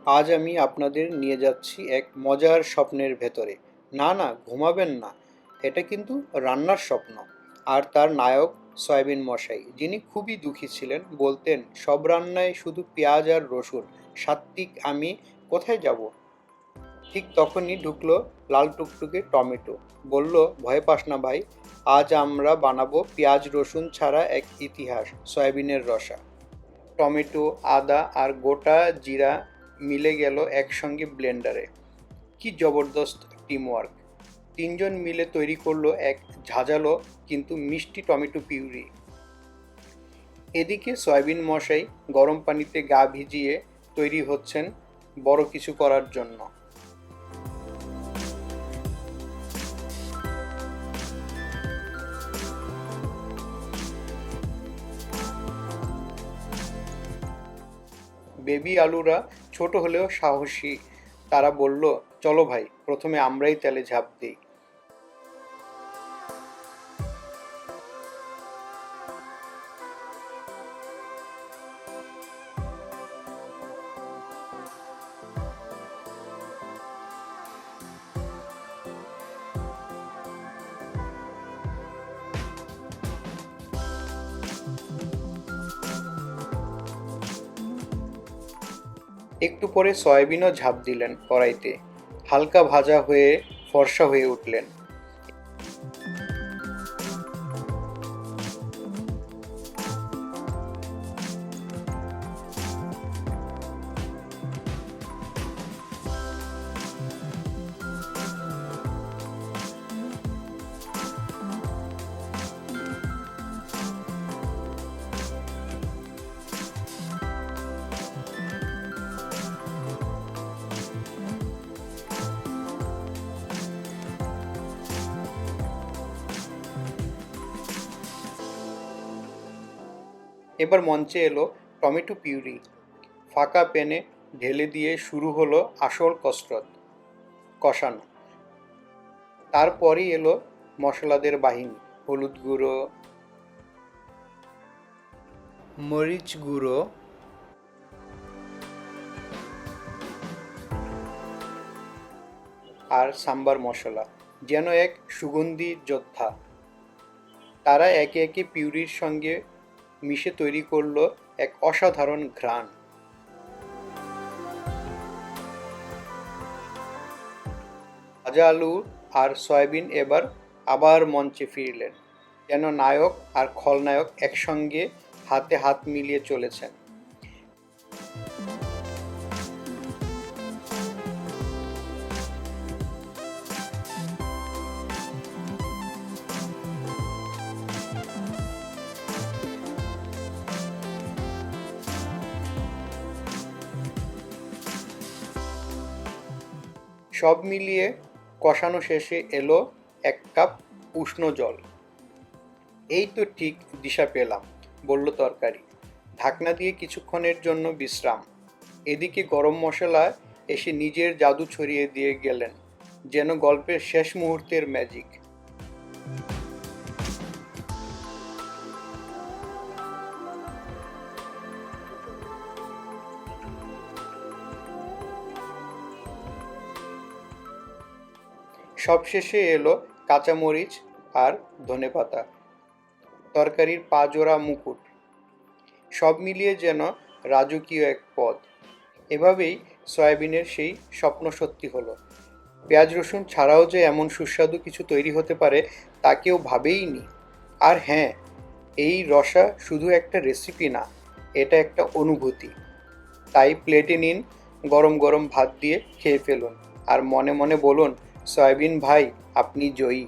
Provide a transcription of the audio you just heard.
আজ আমি আপনাদের নিয়ে যাচ্ছি এক মজার স্বপ্নের ভেতরে। না না, ঘুমাবেন না। এটা কিন্তু রান্নার স্বপ্ন। আর তার নায়ক সয়াবিন মশাই, যিনি খুবই দুঃখী ছিলেন। বলতেন, সব রান্নায় শুধু পেঁয়াজ আর রসুন, সাত্ত্বিক আমি কোথায় যাব? ঠিক তখনই ঢুকলো লাল টুকটুকে টমেটো। বলল, ভয় পাস না ভাই, আজ আমরা বানাবো পেঁয়াজ রসুন ছাড়া এক ইতিহাস, সয়াবিনের রসা। টমেটো, আদা আর গোটা জিরা মিলে গেল একসঙ্গে ব্লেন্ডারে। কি জবরদস্ত টিমওয়ার্ক! তিনজন মিলে তৈরি করলো এক ঝাঁঝালো কিন্তু মিষ্টি টমেটো পিউরি। এদিকে সয়াবিন মশাই গরম পানিতে গা ভিজিয়ে তৈরি হচ্ছেন বড় কিছু করার জন্য। বেবি আলুরা ছোট হলেও সাহসী। তারা বলল, চলো ভাই, প্রথমে আমরাই তেলে ঝাঁপ দিই। একটু পরে সয়াবিনও ঝাঁপ দিলেন কড়াইতে। হালকা ভাজা হয়ে ফর্সা হয়ে উঠলেন। এবার মঞ্চে এলো টমেটো পিউরি। ফাঁকা প্যানে ঢেলে দিয়ে শুরু হলো আসল কসরত, কষানো। তারপরই এলো মশলাদের বাহিনী। হলুদ গুঁড়ো, মরিচ গুঁড়ো, আর সাম্বার মশলা, যেন এক সুগন্ধি যোদ্ধা। তারা একে একে পিউরির সঙ্গে মিশে তৈরি করলো এক অসাধারণ ঘ্রাণ। ভাজা আলু আর সয়াবিন এবার আবার মঞ্চে ফিরলেন, যেন নায়ক আর খলনায়ক একসঙ্গে হাতে হাত মিলিয়ে চলেছেন। সব মিলিয়ে কষানো শেষে এলো এক কাপ উষ্ণ জল। এই তো ঠিক দিশা পেলাম, বলল তরকারি। ঢাকনা দিয়ে কিছুক্ষণের জন্য বিশ্রাম। এদিকে গরম মশলা এসে নিজের জাদু ছড়িয়ে দিয়ে গেলেন, যেন গল্পের শেষ মুহূর্তের ম্যাজিক। সবশেষে এলো কাঁচামরিচ আর ধনেপাতা, তরকারির পা জোড়া মুকুট। সব মিলিয়ে যেন রাজকীয় এক পদ। এভাবেই সয়াবিনের সেই স্বপ্ন সত্যি হলো। পেঁয়াজ রসুন ছাড়াও যে এমন সুস্বাদু কিছু তৈরি হতে পারে, তা কেউ ভাবেইনি। আর হ্যাঁ, এই রসা শুধু একটা রেসিপি না, এটা একটা অনুভূতি। তাই প্লেটে নিন, গরম গরম ভাত দিয়ে খেয়ে ফেলুন, আর মনে মনে বলুন, সয়াবিন ভাই, আপনি জয়ী।